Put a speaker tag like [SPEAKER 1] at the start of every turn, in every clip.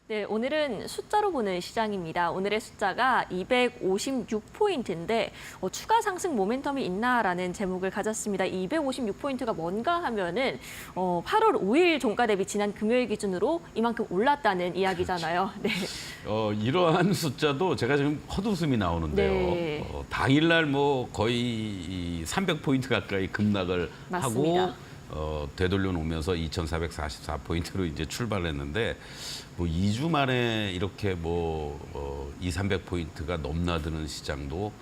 [SPEAKER 1] 네, 오늘은 숫자로 보는 시장입니다. 오늘의 숫자가 256포인트인데 추가 상승 모멘텀이 있나라는 제목을 가졌습니다. 256포인트가 뭔가 하면은 8월 5일 종가 대비 지난 금요일 기준으로 이만큼 올랐다는 이야기잖아요. 네.
[SPEAKER 2] 이러한 숫자도 제가 지금 헛웃음이 나오는데요.
[SPEAKER 1] 네.
[SPEAKER 2] 당일날 뭐 거의 300포인트 가까이 급락을
[SPEAKER 1] 맞습니다.
[SPEAKER 2] 하고 되돌려 놓으면서 2,444포인트로 이제 출발했는데 뭐 2주 만에 이렇게 200~300포인트가 넘나드는 시장도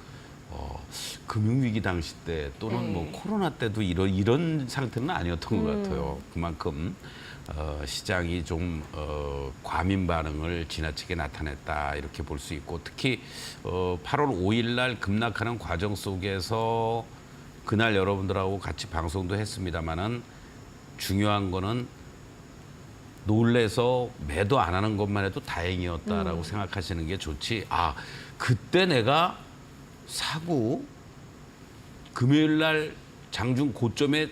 [SPEAKER 2] 금융위기 당시 때 또는 뭐 코로나 때도 이런 상태는 아니었던 것 같아요. 그만큼 시장이 좀 과민 반응을 지나치게 나타냈다 이렇게 볼 수 있고 특히 8월 5일 날 급락하는 과정 속에서 그날 여러분들하고 같이 방송도 했습니다마는 중요한 거는 놀래서 매도 안 하는 것만 해도 다행이었다라고 생각하시는 게 좋지. 그때 내가 사고 금요일 날 장중 고점에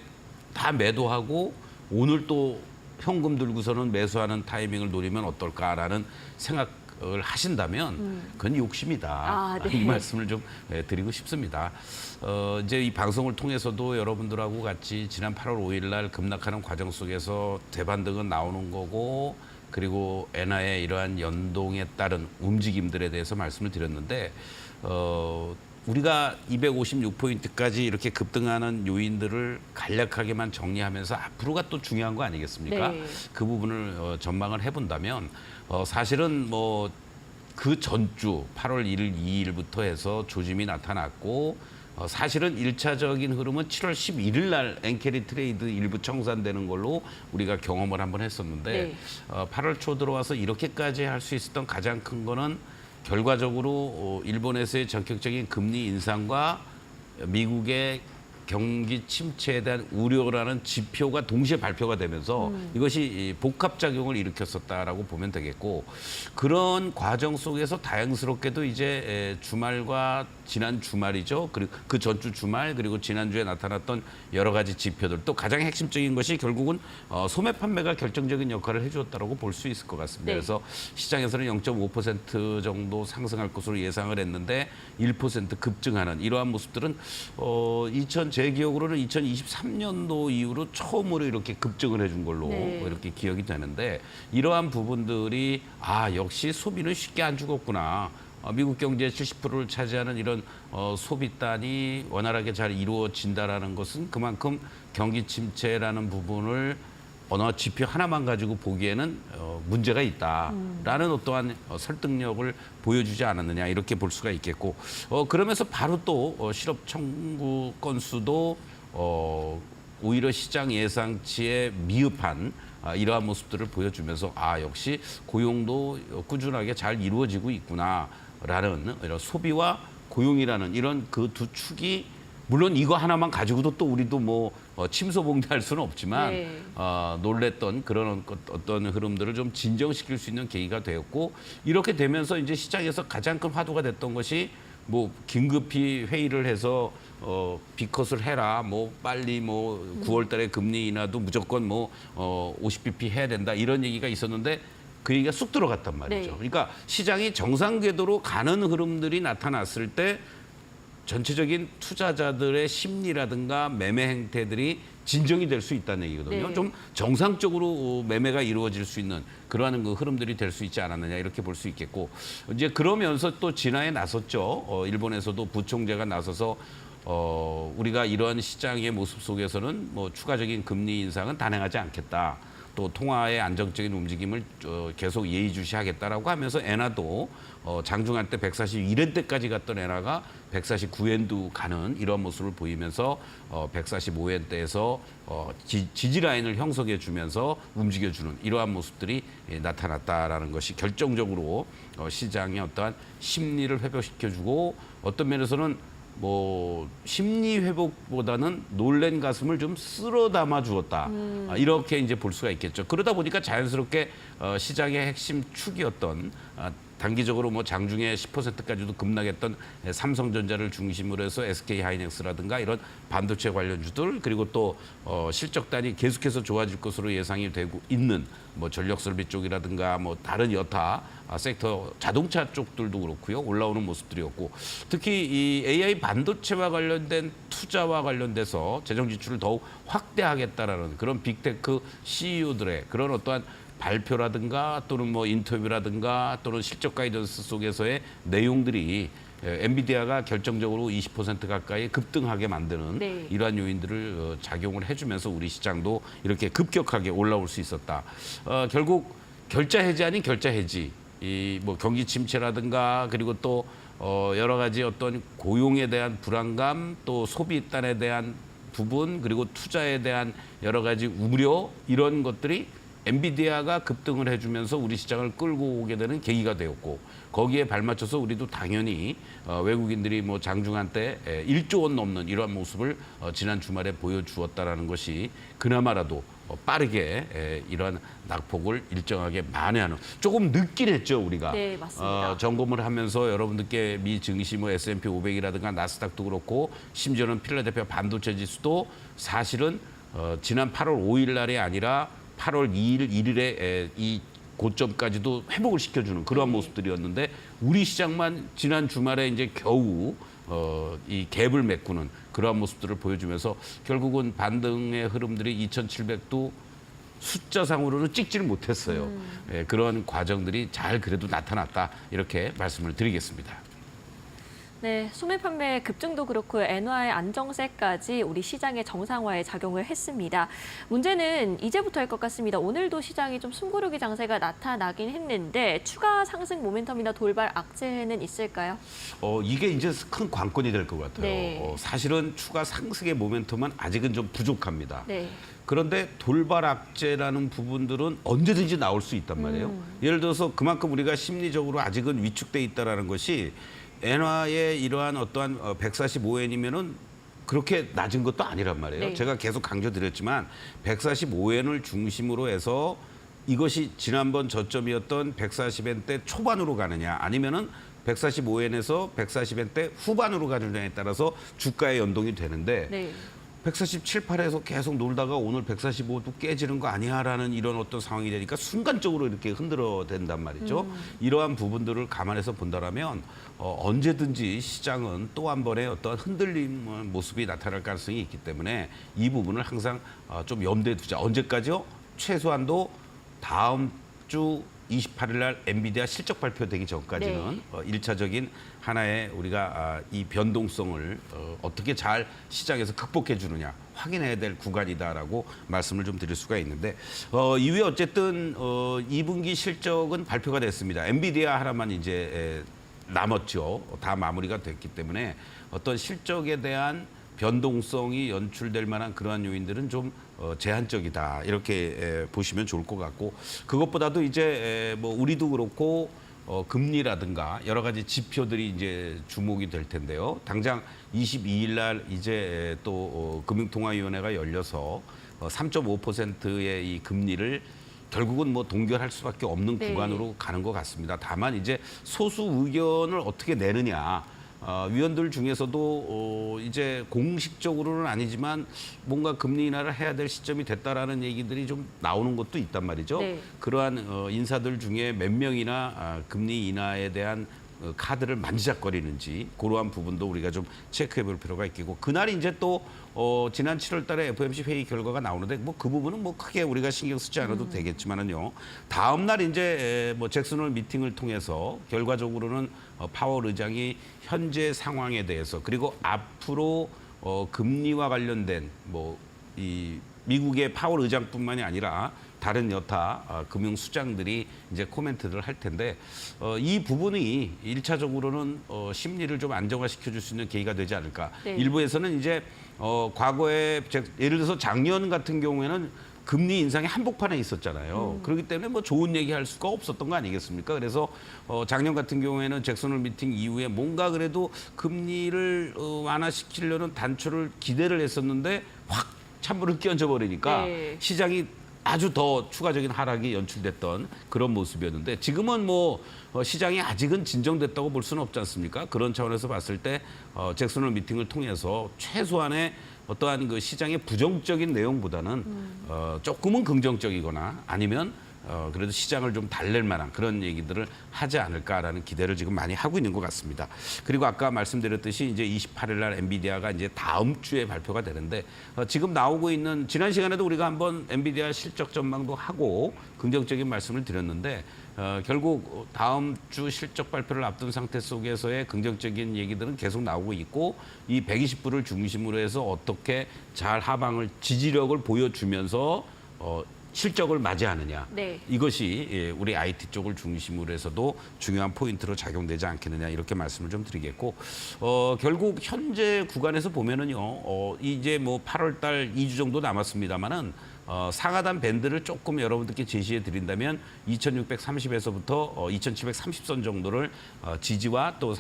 [SPEAKER 2] 다 매도하고 오늘 또 현금 들고서는 매수하는 타이밍을 노리면 어떨까라는 생각을 하신다면 그건 욕심이다.
[SPEAKER 1] 네.
[SPEAKER 2] 이 말씀을 좀 드리고 싶습니다. 이제 이 방송을 통해서도 여러분들하고 같이 지난 8월 5일 날 급락하는 과정 속에서 대반등은 나오는 거고 그리고 엔화의 이러한 연동에 따른 움직임들에 대해서 말씀을 드렸는데 우리가 256포인트까지 이렇게 급등하는 요인들을 간략하게만 정리하면서 앞으로가 또 중요한 거 아니겠습니까?
[SPEAKER 1] 네.
[SPEAKER 2] 그 부분을 전망을 해본다면 사실은 뭐 그 전주 8월 1일, 2일부터 해서 조짐이 나타났고 사실은 1차적인 흐름은 7월 11일 날 엔캐리 트레이드 일부 청산되는 걸로 우리가 경험을 한번 했었는데 8월 초 들어와서 이렇게까지 할 수 있었던 가장 큰 거는 결과적으로 일본에서의 전격적인 금리 인상과 미국의 경기 침체에 대한 우려라는 지표가 동시에 발표가 되면서 이것이 복합작용을 일으켰었다라고 보면 되겠고 그런 과정 속에서 다행스럽게도 이제 주말과 지난 주말이죠. 그리고 그 전주 주말 그리고 지난주에 나타났던 여러 가지 지표들 또 가장 핵심적인 것이 결국은 소매 판매가 결정적인 역할을 해주었다고 볼 수 있을 것 같습니다.
[SPEAKER 1] 네.
[SPEAKER 2] 그래서 시장에서는 0.5% 정도 상승할 것으로 예상을 했는데 1% 급증하는 이러한 모습들은 제 기억으로는 2023년도 이후로 처음으로 이렇게 급증을 해준 걸로 이렇게 기억이 되는데 이러한 부분들이 역시 소비는 쉽게 안 죽었구나. 미국 경제의 70%를 차지하는 이런 소비단이 원활하게 잘 이루어진다라는 것은 그만큼 경기 침체라는 부분을 어느 지표 하나만 가지고 보기에는 문제가 있다라는 어떠한 설득력을 보여주지 않았느냐 이렇게 볼 수가 있겠고 그러면서 바로 또 실업 청구 건수도 오히려 시장 예상치에 미흡한 이러한 모습들을 보여주면서 역시 고용도 꾸준하게 잘 이루어지고 있구나라는 이런 소비와 고용이라는 이런 그 두 축이 물론 이거 하나만 가지고도 또 우리도 뭐 침소봉대할 수는 없지만 놀랬던 그런 어떤 흐름들을 좀 진정시킬 수 있는 계기가 되었고 이렇게 되면서 이제 시장에서 가장 큰 화두가 됐던 것이 뭐 긴급히 회의를 해서 비컷을 해라 뭐 빨리 뭐 9월달에 금리 인하도 무조건 뭐 50bp 해야 된다 이런 얘기가 있었는데 그 얘기가 쑥 들어갔단 말이죠.
[SPEAKER 1] 네.
[SPEAKER 2] 그러니까 시장이 정상 궤도로 가는 흐름들이 나타났을 때 전체적인 투자자들의 심리라든가 매매 행태들이 진정이 될 수 있다는 얘기거든요.
[SPEAKER 1] 네.
[SPEAKER 2] 좀 정상적으로 매매가 이루어질 수 있는 그러한 그 흐름들이 될 수 있지 않았느냐 이렇게 볼 수 있겠고 이제 그러면서 또 진화에 나섰죠. 일본에서도 부총재가 나서서 우리가 이러한 시장의 모습 속에서는 뭐 추가적인 금리 인상은 단행하지 않겠다. 또 통화의 안정적인 움직임을 계속 예의주시하겠다라고 하면서 엔화도 장중한 때 141엔대까지 갔던 엔화가 149엔도 가는 이런 모습을 보이면서 145엔대에서 지지 라인을 형성해 주면서 움직여주는 이러한 모습들이 나타났다라는 것이 결정적으로 시장의 어떠한 심리를 회복시켜주고 어떤 면에서는 뭐 심리 회복보다는 놀란 가슴을 좀 쓸어 담아 주었다. 이렇게 이제 볼 수가 있겠죠. 그러다 보니까 자연스럽게 시장의 핵심 축이었던 단기적으로 뭐 장중에 10%까지도 급락했던 삼성전자를 중심으로 해서 SK하이닉스라든가 이런 반도체 관련주들 그리고 또 실적단이 계속해서 좋아질 것으로 예상이 되고 있는 뭐 전력설비 쪽이라든가 뭐 다른 여타 섹터 자동차 쪽들도 그렇고요. 올라오는 모습들이었고 특히 이 AI 반도체와 관련된 투자와 관련돼서 재정 지출을 더욱 확대하겠다라는 그런 빅테크 CEO들의 그런 어떠한 발표라든가 또는 뭐 인터뷰라든가 또는 실적 가이던스 속에서의 내용들이 엔비디아가 결정적으로 20% 가까이 급등하게 만드는
[SPEAKER 1] 네.
[SPEAKER 2] 이러한 요인들을 작용을 해주면서 우리 시장도 이렇게 급격하게 올라올 수 있었다. 결국 결자 해지 아닌 결자 해지, 이 뭐 경기 침체라든가 그리고 또 여러 가지 어떤 고용에 대한 불안감, 또 소비단에 대한 부분 그리고 투자에 대한 여러 가지 우려 이런 것들이 엔비디아가 급등을 해주면서 우리 시장을 끌고 오게 되는 계기가 되었고 거기에 발맞춰서 우리도 당연히 외국인들이 뭐 장중한 때 1조 원 넘는 이러한 모습을 지난 주말에 보여주었다라는 것이 그나마라도 빠르게 이러한 낙폭을 일정하게 만회하는 조금 늦긴 했죠 우리가.
[SPEAKER 1] 네, 맞습니다.
[SPEAKER 2] 점검을 하면서 여러분들께 미 증시 뭐 S&P 500이라든가 나스닥도 그렇고 심지어는 필라델피아 반도체 지수도 사실은 지난 8월 5일 날이 아니라 8월 2일, 1일에 이 고점까지도 회복을 시켜주는 그러한 모습들이었는데 우리 시장만 지난 주말에 이제 겨우 이 갭을 메꾸는 그러한 모습들을 보여주면서 결국은 반등의 흐름들이 2,700도 숫자상으로는 찍지를 못했어요. 그런 과정들이 잘 그래도 나타났다 이렇게 말씀을 드리겠습니다.
[SPEAKER 1] 네, 소매 판매 급증도 그렇고 엔화의 안정세까지 우리 시장의 정상화에 작용을 했습니다. 문제는 이제부터일 것 같습니다. 오늘도 시장이 좀 숨고르기 장세가 나타나긴 했는데 추가 상승 모멘텀이나 돌발 악재는 있을까요?
[SPEAKER 2] 이게 이제 큰 관건이 될 것 같아요.
[SPEAKER 1] 네.
[SPEAKER 2] 사실은 추가 상승의 모멘텀은 아직은 좀 부족합니다.
[SPEAKER 1] 네.
[SPEAKER 2] 그런데 돌발 악재라는 부분들은 언제든지 나올 수 있단 말이에요. 예를 들어서 그만큼 우리가 심리적으로 아직은 위축돼 있다라는 것이 엔화의 이러한 어떠한 145엔이면은 그렇게 낮은 것도 아니란 말이에요.
[SPEAKER 1] 네.
[SPEAKER 2] 제가 계속 강조드렸지만 145엔을 중심으로 해서 이것이 지난번 저점이었던 140엔대 초반으로 가느냐 아니면은 145엔에서 140엔대 후반으로 가느냐에 따라서 주가의 연동이 되는데
[SPEAKER 1] 네.
[SPEAKER 2] 147, 8에서 계속 놀다가 오늘 145도 깨지는 거 아니야라는 이런 어떤 상황이 되니까 순간적으로 이렇게 흔들어 된단 말이죠. 이러한 부분들을 감안해서 본다라면 언제든지 시장은 또 한 번의 어떤 흔들림 모습이 나타날 가능성이 있기 때문에 이 부분을 항상 좀 염두에 두자. 언제까지요? 최소한도 다음 주 28일 날 엔비디아 실적 발표되기 전까지는
[SPEAKER 1] 네.
[SPEAKER 2] 1차적인 하나의 우리가 이 변동성을 어떻게 잘 시장에서 극복해 주느냐 확인해야 될 구간이다라고 말씀을 좀 드릴 수가 있는데 이후에 어쨌든 2분기 실적은 발표가 됐습니다. 엔비디아 하나만 이제 남았죠. 다 마무리가 됐기 때문에 어떤 실적에 대한 변동성이 연출될 만한 그러한 요인들은 좀 제한적이다 이렇게 보시면 좋을 것 같고 그것보다도 이제 뭐 우리도 그렇고 금리라든가 여러 가지 지표들이 이제 주목이 될 텐데요. 당장 22일 날 이제 또 금융통화위원회가 열려서 3.5%의 이 금리를 결국은 뭐 동결할 수밖에 없는
[SPEAKER 1] 네.
[SPEAKER 2] 구간으로 가는 것 같습니다. 다만 이제 소수 의견을 어떻게 내느냐. 위원들 중에서도 이제 공식적으로는 아니지만 뭔가 금리 인하를 해야 될 시점이 됐다라는 얘기들이 좀 나오는 것도 있단 말이죠.
[SPEAKER 1] 네.
[SPEAKER 2] 그러한 인사들 중에 몇 명이나 금리 인하에 대한 카드를 만지작거리는지 그러한 부분도 우리가 좀 체크해 볼 필요가 있겠고 그날이 이제 또 지난 7월 달에 FOMC 회의 결과가 나오는데 뭐 그 부분은 뭐 크게 우리가 신경 쓰지 않아도 되겠지만은요. 다음 날 이제 뭐 잭슨홀 미팅을 통해서 결과적으로는 파월 의장이 현재 상황에 대해서 그리고 앞으로 금리와 관련된 뭐 이 미국의 파월 의장뿐만이 아니라 다른 여타 금융 수장들이 이제 코멘트를 할 텐데 이 부분이 1차적으로는 심리를 좀 안정화시켜 줄 수 있는 계기가 되지 않을까.
[SPEAKER 1] 네.
[SPEAKER 2] 일부에서는 이제 과거에 예를 들어서 작년 같은 경우에는 금리 인상이 한복판에 있었잖아요. 그렇기 때문에 뭐 좋은 얘기할 수가 없었던 거 아니겠습니까? 그래서 작년 같은 경우에는 잭슨홀 미팅 이후에 뭔가 그래도 금리를 완화시키려는 단초를 기대를 했었는데 확 찬물을 끼얹어 버리니까
[SPEAKER 1] 네.
[SPEAKER 2] 시장이 아주 더 추가적인 하락이 연출됐던 그런 모습이었는데 지금은 뭐 시장이 아직은 진정됐다고 볼 수는 없지 않습니까? 그런 차원에서 봤을 때 잭슨홀 미팅을 통해서 최소한의 어떠한 그 시장의 부정적인 내용보다는 조금은 긍정적이거나 아니면 그래도 시장을 좀 달랠 만한 그런 얘기들을 하지 않을까라는 기대를 지금 많이 하고 있는 것 같습니다. 그리고 아까 말씀드렸듯이 이제 28일 날 엔비디아가 이제 다음 주에 발표가 되는데 지금 나오고 있는 지난 시간에도 우리가 한번 엔비디아 실적 전망도 하고 긍정적인 말씀을 드렸는데 결국 다음 주 실적 발표를 앞둔 상태 속에서의 긍정적인 얘기들은 계속 나오고 있고 이 120불을 중심으로 해서 어떻게 잘 하방을 지지력을 보여주면서 실적을 맞이하느냐.
[SPEAKER 1] 네.
[SPEAKER 2] 이것이 우리 IT 쪽을 중심으로 해서도 중요한 포인트로 작용되지 않겠느냐 이렇게 말씀을 좀 드리겠고 결국 현재 구간에서 보면은요 이제 뭐 8월 달 2주 정도 남았습니다만은 상하단 밴드를 조금 여러분들께 제시해 드린다면 2630에서부터 2730선 정도를 지지와 또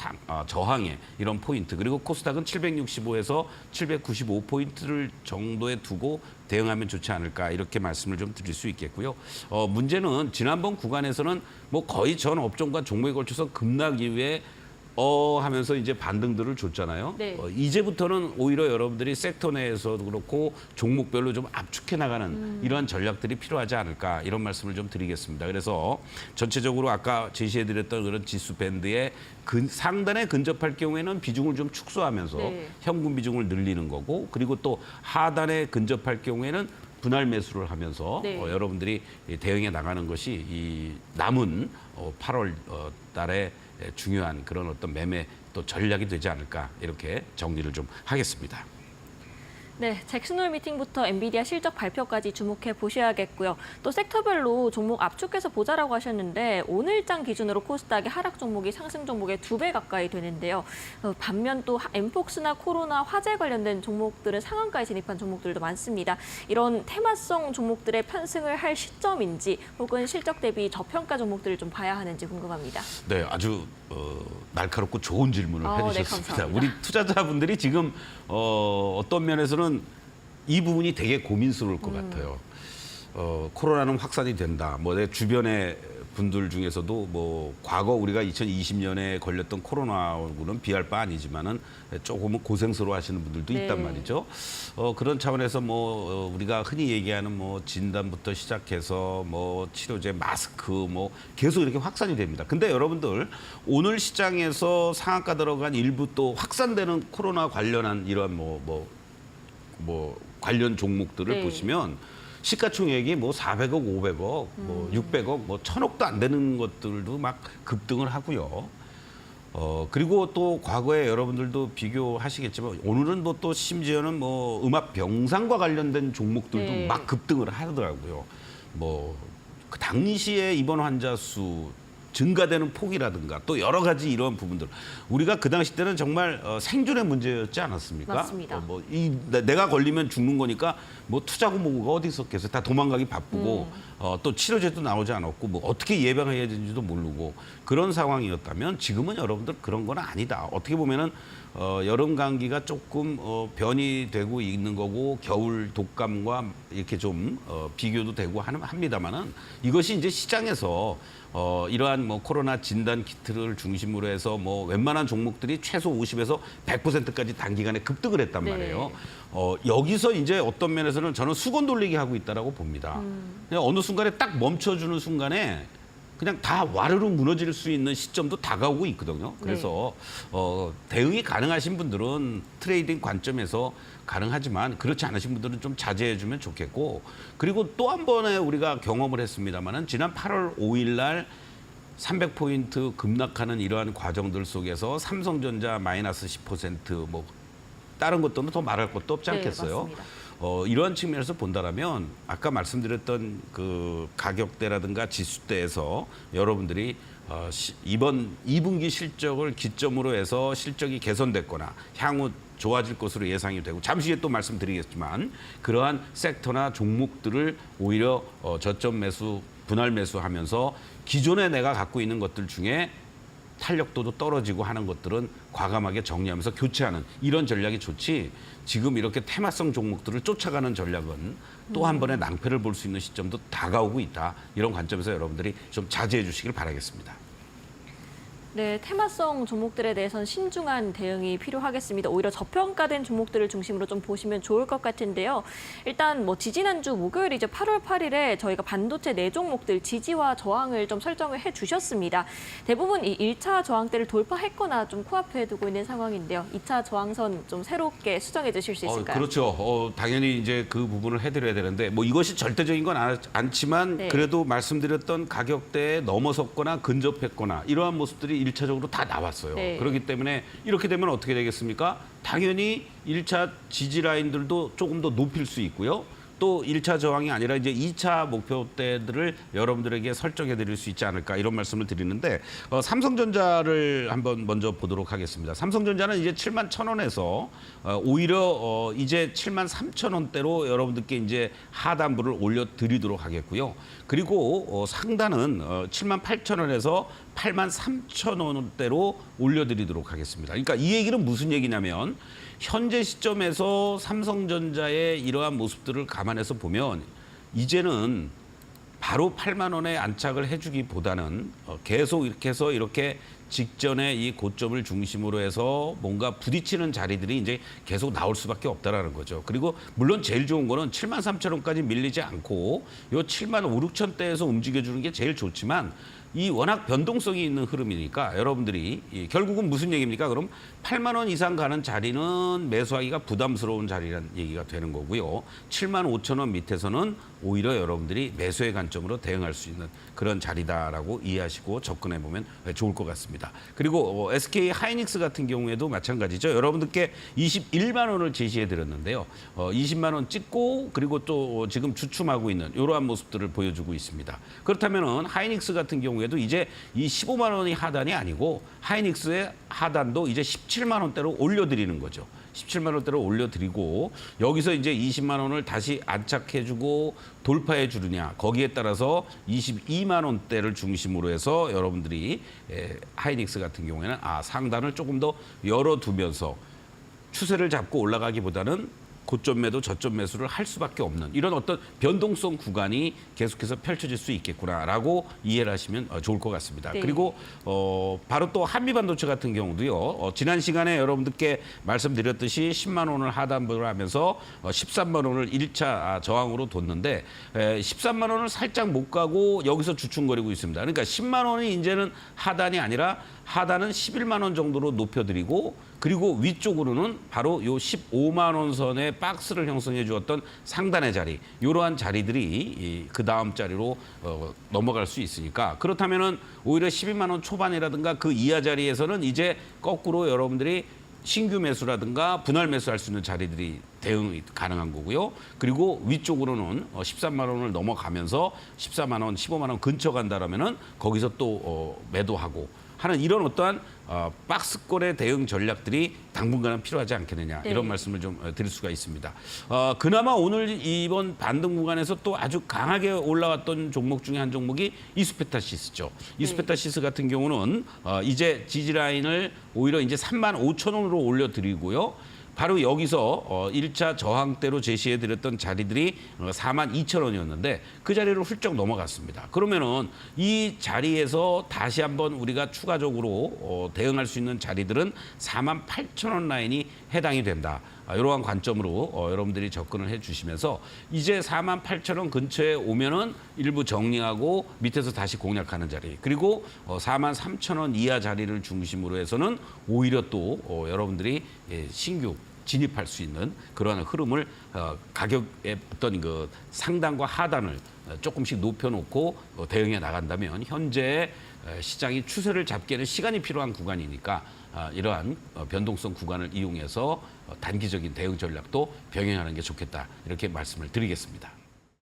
[SPEAKER 2] 저항의 이런 포인트 그리고 코스닥은 765에서 795포인트를 정도에 두고 대응하면 좋지 않을까 이렇게 말씀을 좀 드릴 수 있겠고요. 문제는 지난번 구간에서는 뭐 거의 전 업종과 종목에 걸쳐서 급락 이후에 하면서 이제 반등들을 줬잖아요.
[SPEAKER 1] 네.
[SPEAKER 2] 이제부터는 오히려 여러분들이 섹터 내에서도 그렇고 종목별로 좀 압축해 나가는 이러한 전략들이 필요하지 않을까 이런 말씀을 좀 드리겠습니다. 그래서 전체적으로 아까 제시해드렸던 그런 지수 밴드의 상단에 근접할 경우에는 비중을 좀 축소하면서
[SPEAKER 1] 네.
[SPEAKER 2] 현금 비중을 늘리는 거고 그리고 또 하단에 근접할 경우에는 분할 매수를 하면서
[SPEAKER 1] 네.
[SPEAKER 2] 여러분들이 대응해 나가는 것이 이 남은 8월 달에 중요한 그런 어떤 매매 또 전략이 되지 않을까 이렇게 정리를 좀 하겠습니다.
[SPEAKER 1] 네, 잭슨홀 미팅부터 엔비디아 실적 발표까지 주목해 보셔야겠고요. 또 섹터별로 종목 압축해서 보자라고 하셨는데 오늘장 기준으로 코스닥의 하락 종목이 상승 종목의 2배 가까이 되는데요. 반면 또 엠폭스나 코로나 화재 관련된 종목들은 상한가에 진입한 종목들도 많습니다. 이런 테마성 종목들의 편승을 할 시점인지 혹은 실적 대비 저평가 종목들을 좀 봐야 하는지 궁금합니다.
[SPEAKER 2] 네, 아주 날카롭고 좋은 질문을
[SPEAKER 1] 네,
[SPEAKER 2] 해주셨습니다.
[SPEAKER 1] 감사합니다.
[SPEAKER 2] 우리 투자자분들이 지금 어떤 면에서는 이 부분이 되게 고민스러울 것 같아요. 코로나는 확산이 된다. 뭐 내 주변의 분들 중에서도 뭐 과거 우리가 2020년에 걸렸던 코로나하고는 비할 바 아니지만은 조금은 고생스러워 하시는 분들도
[SPEAKER 1] 네.
[SPEAKER 2] 있단 말이죠. 그런 차원에서 뭐 우리가 흔히 얘기하는 뭐 진단부터 시작해서 뭐 치료제, 마스크 뭐 계속 이렇게 확산이 됩니다. 근데 여러분들 오늘 시장에서 상한가 들어간 일부 또 확산되는 코로나 관련한 이러한 뭐 관련 종목들을
[SPEAKER 1] 네.
[SPEAKER 2] 보시면 시가총액이 뭐 400억, 500억, 뭐 600억, 뭐 1000억도 안 되는 것들도 막 급등을 하고요. 그리고 또 과거에 여러분들도 비교하시겠지만 오늘은 뭐 또 심지어는 뭐 음압 병상과 관련된 종목들도
[SPEAKER 1] 네.
[SPEAKER 2] 막 급등을 하더라고요. 뭐 그 당시에 입원 환자 수 증가되는 폭이라든가 또 여러 가지 이런 부분들 우리가 그 당시 때는 정말 생존의 문제였지 않았습니까?
[SPEAKER 1] 맞습니다.
[SPEAKER 2] 내가 걸리면 죽는 거니까 뭐 투자고 뭐가 어디 있었겠어요. 다 도망가기 바쁘고 또 치료제도 나오지 않았고 뭐 어떻게 예방해야 되는지도 모르고 그런 상황이었다면 지금은 여러분들 그런 건 아니다. 어떻게 보면은 여름 감기가 조금 변이 되고 있는 거고 겨울 독감과 이렇게 좀 비교도 되고 합니다만은 이것이 이제 시장에서 이러한 뭐 코로나 진단 키트를 중심으로 해서 뭐 웬만한 종목들이 최소 50에서 100%까지 단기간에 급등을 했단
[SPEAKER 1] 네.
[SPEAKER 2] 말이에요. 여기서 이제 어떤 면에서는 저는 수건 돌리기 하고 있다라고 봅니다. 그냥 어느 순간에 딱 멈춰주는 순간에 그냥 다 와르르 무너질 수 있는 시점도 다가오고 있거든요. 그래서 대응이 가능하신 분들은 트레이딩 관점에서 가능하지만 그렇지 않으신 분들은 좀 자제해 주면 좋겠고 그리고 또 한 번에 우리가 경험을 했습니다마는 지난 8월 5일 날 300포인트 급락하는 이러한 과정들 속에서 삼성전자 마이너스 10%뭐 다른 것들은 더 말할 것도 없지
[SPEAKER 1] 네,
[SPEAKER 2] 않겠어요?
[SPEAKER 1] 맞습니다.
[SPEAKER 2] 이러한 측면에서 본다라면 아까 말씀드렸던 그 가격대라든가 지수대에서 여러분들이 이번 2분기 실적을 기점으로 해서 실적이 개선됐거나 향후 좋아질 것으로 예상이 되고 잠시 후에 또 말씀드리겠지만 그러한 섹터나 종목들을 오히려 저점 매수, 분할 매수하면서 기존에 내가 갖고 있는 것들 중에 탄력도도 떨어지고 하는 것들은 과감하게 정리하면서 교체하는 이런 전략이 좋지 지금 이렇게 테마성 종목들을 쫓아가는 전략은 또 한 번의 낭패를 볼 수 있는 시점도 다가오고 있다. 이런 관점에서 여러분들이 좀 자제해 주시길 바라겠습니다.
[SPEAKER 1] 네, 테마성 종목들에 대해서는 신중한 대응이 필요하겠습니다. 오히려 저평가된 종목들을 중심으로 좀 보시면 좋을 것 같은데요. 일단 뭐 지지난주 목요일이죠. 8월 8일에 저희가 반도체 네 종목들 지지와 저항을 좀 설정을 해주셨습니다. 대부분 이 1차 저항대를 돌파했거나 좀 코앞에 두고 있는 상황인데요. 2차 저항선 좀 새롭게 수정해 주실 수 있을까요?
[SPEAKER 2] 그렇죠. 당연히 이제 그 부분을 해드려야 되는데 뭐 이것이 절대적인 건 않지만
[SPEAKER 1] 네.
[SPEAKER 2] 그래도 말씀드렸던 가격대에 넘어섰거나 근접했거나 이러한 모습들이 1차적으로 다 나왔어요.
[SPEAKER 1] 네.
[SPEAKER 2] 그렇기 때문에 이렇게 되면 어떻게 되겠습니까? 당연히 1차 지지 라인들도 조금 더 높일 수 있고요. 또 1차 저항이 아니라 이제 2차 목표대들을 여러분들에게 설정해 드릴 수 있지 않을까 이런 말씀을 드리는데 삼성전자를 한번 먼저 보도록 하겠습니다. 삼성전자는 이제 7만 1,000원에서 오히려 이제 7만 3,000원대로 여러분들께 이제 하단부를 올려드리도록 하겠고요. 그리고 상단은 7만 8,000원에서 8만 3,000원대로 올려드리도록 하겠습니다. 그러니까 이 얘기는 무슨 얘기냐면 현재 시점에서 삼성전자의 이러한 모습들을 감안해서 보면 이제는 바로 8만 원에 안착을 해주기보다는 계속 이렇게 해서 이렇게 직전에 이 고점을 중심으로 해서 뭔가 부딪히는 자리들이 이제 계속 나올 수밖에 없다라는 거죠. 그리고 물론 제일 좋은 거는 7만 3천 원까지 밀리지 않고 요 7만 5, 6천 대에서 움직여주는 게 제일 좋지만 이 워낙 변동성이 있는 흐름이니까 여러분들이 결국은 무슨 얘기입니까? 그럼 8만 원 이상 가는 자리는 매수하기가 부담스러운 자리라는 얘기가 되는 거고요. 7만 5천 원 밑에서는 오히려 여러분들이 매수의 관점으로 대응할 수 있는 그런 자리다라고 이해하시고 접근해 보면 좋을 것 같습니다. 그리고 SK 하이닉스 같은 경우에도 마찬가지죠. 여러분들께 21만 원을 제시해 드렸는데요. 20만 원 찍고 그리고 또 지금 주춤하고 있는 이러한 모습들을 보여주고 있습니다. 그렇다면은 하이닉스 같은 경우에도 이제 이 15만 원이 하단이 아니고 하이닉스의 하단도 이제 17만 원대로 올려드리는 거죠. 17만 원대로 올려드리고 여기서 이제 20만 원을 다시 안착해주고 돌파해 주느냐 거기에 따라서 22만 원대를 중심으로 해서 여러분들이 하이닉스 같은 경우에는 상단을 조금 더 열어두면서 추세를 잡고 올라가기보다는 고점 매도 저점 매수를 할 수밖에 없는 이런 어떤 변동성 구간이 계속해서 펼쳐질 수 있겠구나라고 이해를 하시면 좋을 것 같습니다.
[SPEAKER 1] 네.
[SPEAKER 2] 그리고 바로 또 한미반도체 같은 경우도요. 지난 시간에 여러분들께 말씀드렸듯이 10만 원을 하단부를 하면서 13만 원을 1차 저항으로 뒀는데 13만 원을 살짝 못 가고 여기서 주춤거리고 있습니다. 그러니까 10만 원이 이제는 하단이 아니라 하단은 11만 원 정도로 높여드리고 그리고 위쪽으로는 바로 요 15만 원 선의 박스를 형성해 주었던 상단의 자리 이러한 자리들이 그 다음 자리로 넘어갈 수 있으니까 그렇다면은 오히려 12만 원 초반이라든가 그 이하 자리에서는 이제 거꾸로 여러분들이 신규 매수라든가 분할 매수할 수 있는 자리들이 대응이 가능한 거고요. 그리고 위쪽으로는 13만 원을 넘어가면서 14만 원, 15만 원 근처 간다라면은 거기서 또 매도하고 하는 이런 어떠한 박스권의 대응 전략들이 당분간은 필요하지 않겠느냐
[SPEAKER 1] 네.
[SPEAKER 2] 이런 말씀을 좀 드릴 수가 있습니다. 그나마 오늘 이번 반등 구간에서 또 아주 강하게 올라왔던 종목 중에 한 종목이 이스페타시스죠. 이스페타시스 같은 경우는 이제 지지라인을 오히려 이제 3만 5천 원으로 올려드리고요. 바로 여기서 1차 저항대로 제시해드렸던 자리들이 4만 2천 원이었는데 그 자리를 훌쩍 넘어갔습니다. 그러면은 이 자리에서 다시 한번 우리가 추가적으로 대응할 수 있는 자리들은 4만 8천 원 라인이 해당이 된다. 이러한 관점으로 여러분들이 접근을 해주시면서 이제 4만 8천 원 근처에 오면은 일부 정리하고 밑에서 다시 공략하는 자리 그리고 4만 3천 원 이하 자리를 중심으로 해서는 오히려 또 여러분들이 신규 진입할 수 있는 그러한 흐름을 가격의 어떤 그 상단과 하단을 조금씩 높여놓고 대응해 나간다면 현재 시장이 추세를 잡기에는 시간이 필요한 구간이니까 이러한 변동성 구간을 이용해서 단기적인 대응 전략도 병행하는 게 좋겠다 이렇게 말씀을 드리겠습니다.